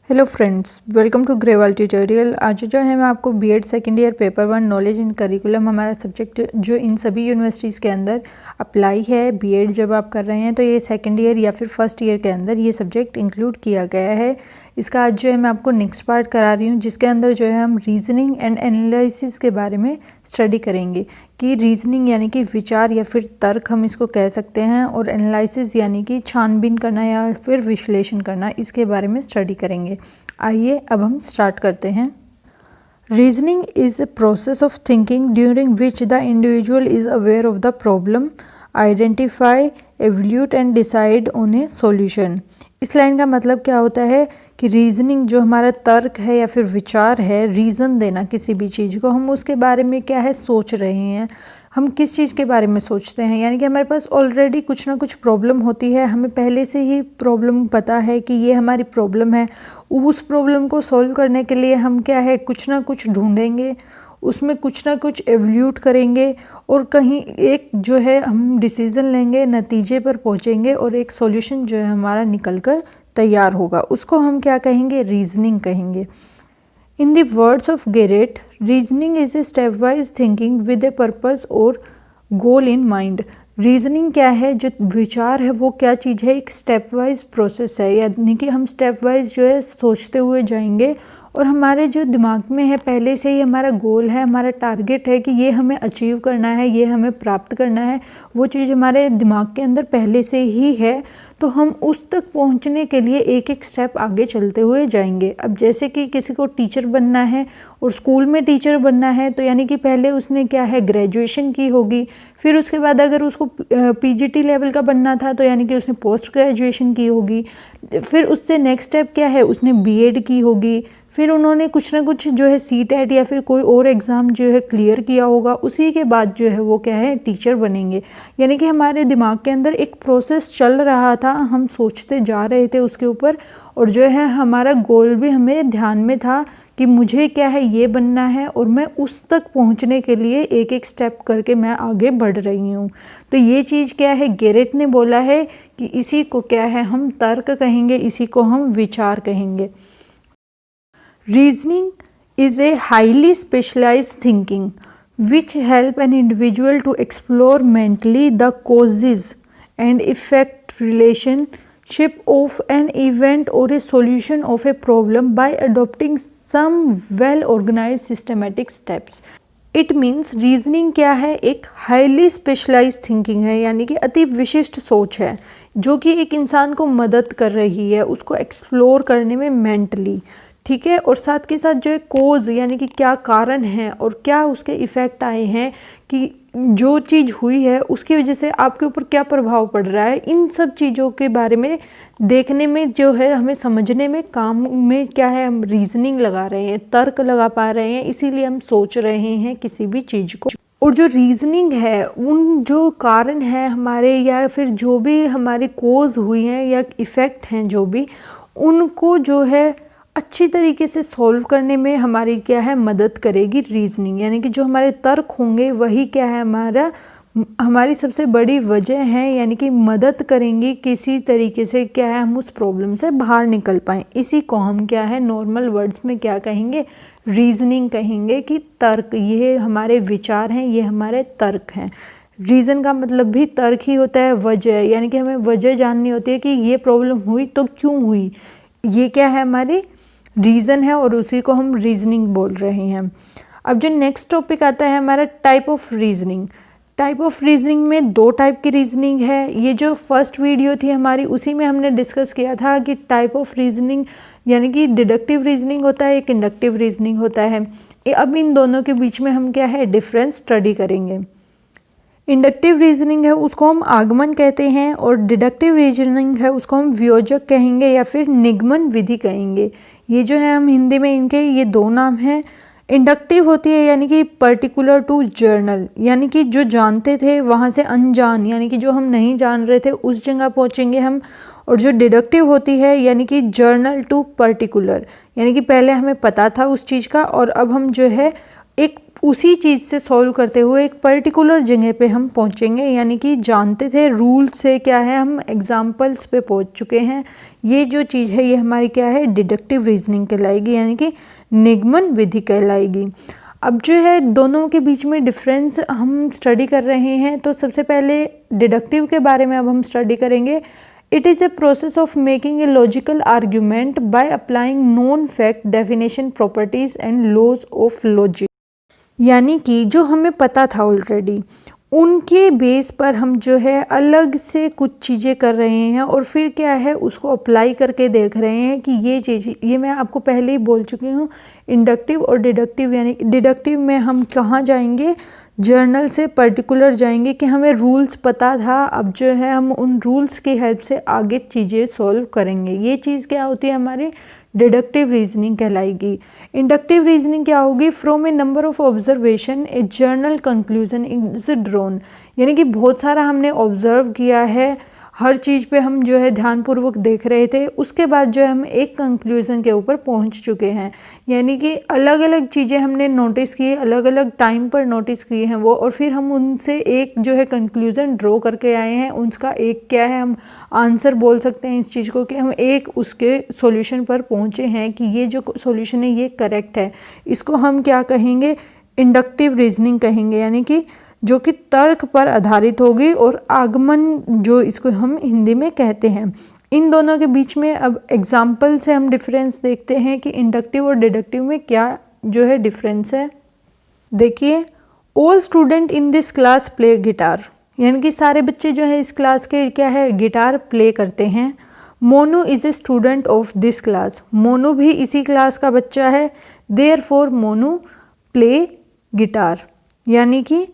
Hello friends, welcome to Grewal tutorial. आज जो है मैं आपको BEd second year paper 1 knowledge in curriculum हमारा सब्जेक्ट जो इन सभी यूनिवर्सिटीज़ के अंदर अप्लाई है। बीएड जब आप कर रहे हैं तो ये सेकेंड ईयर या फिर फर्स्ट ईयर के अंदर ये सब्जेक्ट इंक्लूड किया गया है। इसका आज जो है मैं आपको नेक्स्ट पार्ट करा रही हूँ, जिसके अंदर जो है हम रीजनिंग एंड एनालिसिस के बारे में स्टडी करेंगे कि रीजनिंग यानी कि विचार या फिर तर्क हम इसको कह सकते हैं, और एनालिसिस यानी कि छानबीन करना या फिर विश्लेषण करना, इसके बारे में स्टडी करेंगे। आइए अब हम स्टार्ट करते हैं। Reasoning is a process of thinking during which the individual is aware of the problem, identify, evaluate and decide on A solution. इस लाइन का मतलब क्या होता है कि रीजनिंग जो हमारा तर्क है या फिर विचार है, रीज़न देना किसी भी चीज़ को, हम उसके बारे में क्या है सोच रहे हैं, हम किस चीज़ के बारे में सोचते हैं। यानी कि हमारे पास ऑलरेडी कुछ ना कुछ प्रॉब्लम होती है, हमें पहले से ही प्रॉब्लम पता है कि ये हमारी प्रॉब्लम है। उस प्रॉब्लम को सॉल्व करने के लिए हम क्या है कुछ ना कुछ ढूंढेंगे, उसमें कुछ ना कुछ एवल्यूट करेंगे और कहीं एक जो है हम डिसीज़न लेंगे, नतीजे पर पहुंचेंगे और एक सॉल्यूशन जो है हमारा निकल कर तैयार होगा। उसको हम क्या कहेंगे, रीजनिंग कहेंगे। In the words of Garrett, reasoning is a stepwise thinking with a purpose or goal in mind. Reasoning क्या है, जो विचार है वो क्या चीज़ है, एक स्टेप वाइज प्रोसेस है। यानी कि हम स्टेप वाइज जो है सोचते हुए जाएंगे और हमारे जो दिमाग में है पहले से ही हमारा गोल है, हमारा टारगेट है कि ये हमें अचीव करना है, ये हमें प्राप्त करना है, वो चीज़ हमारे दिमाग के अंदर पहले से ही है। तो हम उस तक पहुंचने के लिए एक एक स्टेप आगे चलते हुए जाएंगे। अब जैसे कि किसी को टीचर बनना है और स्कूल में टीचर बनना है, तो यानी कि पहले उसने क्या है ग्रेजुएशन की होगी, फिर उसके बाद अगर उसको पीजीटी लेवल का बनना था तो यानी कि उसने पोस्ट ग्रेजुएशन की होगी, फिर उससे नेक्स्ट स्टेप क्या है उसने बीएड की होगी, फिर उन्होंने कुछ ना कुछ जो है सीटेट या फिर कोई और एग्ज़ाम जो है क्लियर किया होगा, उसी के बाद जो है वो क्या है टीचर बनेंगे। यानी कि हमारे दिमाग के अंदर एक प्रोसेस चल रहा था, हम सोचते जा रहे थे उसके ऊपर, और जो है हमारा गोल भी हमें ध्यान में था कि मुझे क्या है ये बनना है और मैं उस तक पहुंचने के लिए एक एक स्टेप करके मैं आगे बढ़ रही हूँ। तो ये चीज़ क्या है गेरेट ने बोला है कि इसी को क्या है हम तर्क कहेंगे, इसी को हम विचार कहेंगे। Reasoning is a highly specialized thinking which help an individual to explore mentally the causes and effect relationship of an event or a solution of a problem by adopting some well organized systematic steps. It means reasoning क्या है, एक highly specialise thinking है, यानी कि अति विशिष्ट सोच है जो कि एक इंसान को मदद कर रही है उसको एक्सप्लोर करने में मेंटली, ठीक है। और साथ के साथ जो है कोज यानी कि क्या कारण है और क्या उसके इफ़ेक्ट आए हैं, कि जो चीज़ हुई है उसकी वजह से आपके ऊपर क्या प्रभाव पड़ रहा है, इन सब चीज़ों के बारे में देखने में जो है हमें समझने में काम में क्या है हम रीजनिंग लगा रहे हैं, तर्क लगा पा रहे हैं, इसीलिए हम सोच रहे हैं किसी भी चीज़ को। और जो रीजनिंग है उन जो कारण है हमारे या फिर जो भी हमारी कोज हुई हैं या इफ़ेक्ट हैं जो भी, उनको जो है अच्छी तरीके से सॉल्व करने में हमारी क्या है मदद करेगी रीजनिंग। यानी कि जो हमारे तर्क होंगे वही क्या है हमारी सबसे बड़ी वजह है, यानी कि मदद करेंगी किसी तरीके से क्या है हम उस प्रॉब्लम से बाहर निकल पाएँ। इसी को हम क्या है नॉर्मल वर्ड्स में क्या कहेंगे, रीजनिंग कहेंगे। कि तर्क, ये हमारे विचार हैं, ये हमारे तर्क हैं। रीज़न का मतलब भी तर्क ही होता है, वजह, यानी कि हमें वजह जाननी होती है कि ये प्रॉब्लम हुई तो क्यों हुई, ये क्या है हमारी रीज़न है, और उसी को हम रीजनिंग बोल रहे हैं। अब जो नेक्स्ट टॉपिक आता है हमारा type of reasoning. Type of reasoning में दो टाइप की रीजनिंग है। ये जो फर्स्ट वीडियो थी हमारी उसी में हमने डिस्कस किया था कि टाइप ऑफ रीजनिंग यानी कि डिडक्टिव रीजनिंग होता है, एक इंडक्टिव रीजनिंग होता है। अब इन दोनों के बीच में हम क्या है डिफरेंस स्टडी करेंगे। इंडक्टिव रीजनिंग है उसको हम आगमन कहते हैं, और डिडक्टिव रीजनिंग है उसको हम वियोजक कहेंगे या फिर निगमन विधि कहेंगे। ये जो है हम हिंदी में इनके ये दो नाम हैं। इंडक्टिव होती है यानी कि पर्टिकुलर टू जर्नल, यानी कि जो जानते थे वहाँ से अनजान, यानी कि जो हम नहीं जान रहे थे उस जगह पहुँचेंगे हम। और जो डिडक्टिव होती है यानी कि जर्नल टू पर्टिकुलर, यानी कि पहले हमें पता था उस चीज़ का और अब हम जो है एक उसी चीज़ से सॉल्व करते हुए एक पर्टिकुलर जगह पे हम पहुंचेंगे, यानी कि जानते थे रूल से क्या है, हम एग्जाम्पल्स पे पहुंच चुके हैं। ये जो चीज़ है ये हमारी क्या है, डिडक्टिव रीजनिंग कहलाएगी, यानी कि निगमन विधि कहलाएगी। अब जो है दोनों के बीच में डिफरेंस हम स्टडी कर रहे हैं। तो सबसे पहले डिडक्टिव के बारे में अब हम स्टडी करेंगे। It is a process of making a logical argument by applying known fact, definition, properties and laws of logic. यानी कि जो हमें पता था ऑलरेडी उनके बेस पर हम जो है अलग से कुछ चीज़ें कर रहे हैं और फिर क्या है उसको अप्लाई करके देख रहे हैं कि ये चीज़, ये मैं आपको पहले ही बोल चुकी हूँ, इंडक्टिव और डिडक्टिव। यानी डिडक्टिव में हम कहाँ जाएंगे, जर्नल से पर्टिकुलर जाएंगे कि हमें रूल्स पता था, अब जो है हम उन रूल्स की हेल्प से आगे चीज़ें सॉल्व करेंगे। ये चीज़ क्या होती है, हमारी डिडक्टिव रीजनिंग कहलाएगी। इंडक्टिव रीजनिंग क्या होगी, from A number of observation A journal conclusion is drawn. यानी कि बहुत सारा हमने ऑब्जर्व किया है, हर चीज़ पे हम जो है ध्यानपूर्वक देख रहे थे, उसके बाद जो है हम एक कंक्लूज़न के ऊपर पहुंच चुके हैं। यानी कि अलग अलग चीज़ें हमने नोटिस की, अलग अलग टाइम पर नोटिस की हैं वो, और फिर हम उनसे एक जो है कंक्लूज़न ड्रॉ करके आए हैं। उसका एक क्या है, हम आंसर बोल सकते हैं इस चीज़ को कि हम एक उसके सॉल्यूशन पर पहुँचे हैं कि ये जो सॉल्यूशन है ये करेक्ट है। इसको हम क्या कहेंगे, इंडक्टिव रीजनिंग कहेंगे, यानी कि जो कि तर्क पर आधारित होगी, और आगमन जो इसको हम हिंदी में कहते हैं। इन दोनों के बीच में अब एग्जाम्पल से हम डिफरेंस देखते हैं कि इंडक्टिव और डिडक्टिव में क्या जो है डिफरेंस है। देखिए, all student in this class play guitar, यानी कि सारे बच्चे जो है इस क्लास के क्या है, गिटार प्ले करते हैं। Monu is a student of this class, Monu भी इसी क्लास का बच्चा है। देयरफॉर मोनू प्ले गिटार, यानी कि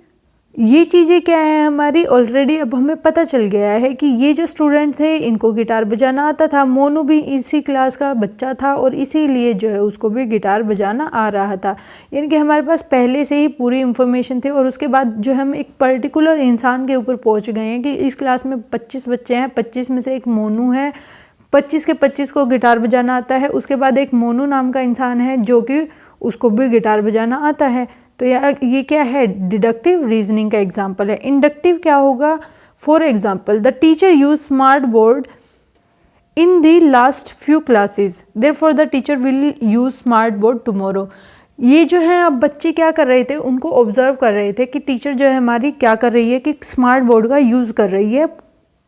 ये चीज़ें क्या है हमारी ऑलरेडी अब हमें पता चल गया है कि ये जो स्टूडेंट थे इनको गिटार बजाना आता था, मोनू भी इसी क्लास का बच्चा था और इसीलिए जो है उसको भी गिटार बजाना आ रहा था। यानी कि हमारे पास पहले से ही पूरी इन्फॉर्मेशन थी, और उसके बाद जो हम एक पर्टिकुलर इंसान के ऊपर पहुंच गए हैं कि इस क्लास में 25 बच्चे हैं, 25 में से एक मोनू है, 25 के 25 को गिटार बजाना आता है। उसके बाद एक मोनू नाम का इंसान है जो कि उसको भी गिटार बजाना आता है। तो ये क्या है, डिडक्टिव रीजनिंग का एग्जाम्पल है। इंडक्टिव क्या होगा, for example the teacher use smart board in the last few classes, therefore the teacher will use smart board tomorrow. ये जो है अब बच्चे क्या कर रहे थे, उनको ऑब्जर्व कर रहे थे कि टीचर जो है हमारी क्या कर रही है कि स्मार्ट बोर्ड का यूज़ कर रही है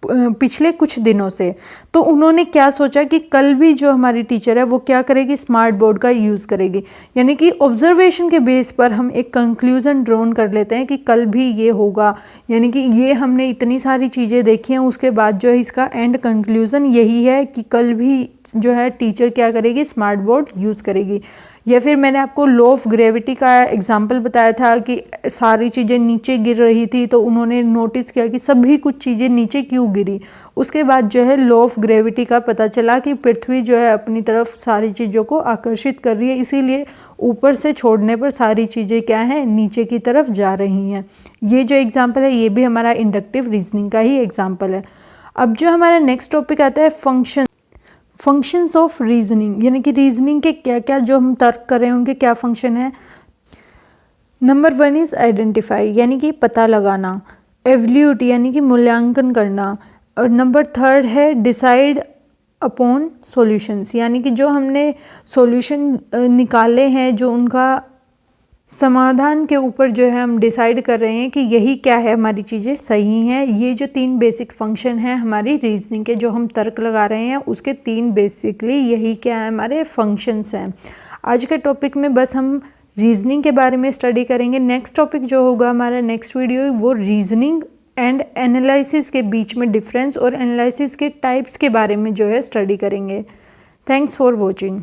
पिछले कुछ दिनों से। तो उन्होंने क्या सोचा कि कल भी जो हमारी टीचर है वो क्या करेगी, स्मार्ट बोर्ड का यूज़ करेगी। यानी कि ऑब्जर्वेशन के बेस पर हम एक कंक्लूज़न ड्रॉन कर लेते हैं कि कल भी ये होगा। यानी कि ये हमने इतनी सारी चीज़ें देखी हैं, उसके बाद जो है इसका एंड कंक्लूज़न यही है कि कल भी जो है टीचर क्या करेगी, स्मार्ट बोर्ड यूज़ करेगी। या फिर मैंने आपको लॉ ऑफ ग्रेविटी का एग्जाम्पल बताया था कि सारी चीज़ें नीचे गिर रही थी, तो उन्होंने नोटिस किया कि सभी कुछ चीज़ें नीचे क्यों गिरी। उसके बाद जो है लॉ ऑफ ग्रेविटी का पता चला कि पृथ्वी जो है अपनी तरफ सारी चीज़ों को आकर्षित कर रही है, इसीलिए ऊपर से छोड़ने पर सारी चीज़ें क्या हैं, नीचे की तरफ जा रही हैं। ये जो एग्जाम्पल है ये भी हमारा इंडक्टिव रीजनिंग का ही एग्जाम्पल है। अब जो हमारा नेक्स्ट टॉपिक आता है फंक्शंस ऑफ रीजनिंग, यानी कि रीजनिंग के क्या क्या जो हम तर्क कर रहे हैं उनके क्या फंक्शन है। नंबर 1 इज़ आइडेंटिफाई, यानी कि पता लगाना। एवल्यूट, यानी कि मूल्यांकन करना। और नंबर 3 है डिसाइड अपॉन सॉल्यूशंस, यानी कि जो हमने सॉल्यूशन निकाले हैं, जो उनका समाधान के ऊपर जो है हम डिसाइड कर रहे हैं कि यही क्या है, हमारी चीज़ें सही हैं। ये जो 3 बेसिक फंक्शन हैं हमारी रीजनिंग के, जो हम तर्क लगा रहे हैं उसके 3 बेसिकली यही क्या है, हमारे फंक्शंस हैं। आज के टॉपिक में बस हम रीजनिंग के बारे में स्टडी करेंगे। नेक्स्ट टॉपिक जो होगा हमारा नेक्स्ट वीडियो, वो रीजनिंग एंड एनालिसिस के बीच में डिफरेंस और एनालिसिस के टाइप्स के बारे में जो है स्टडी करेंगे। Thanks for watching.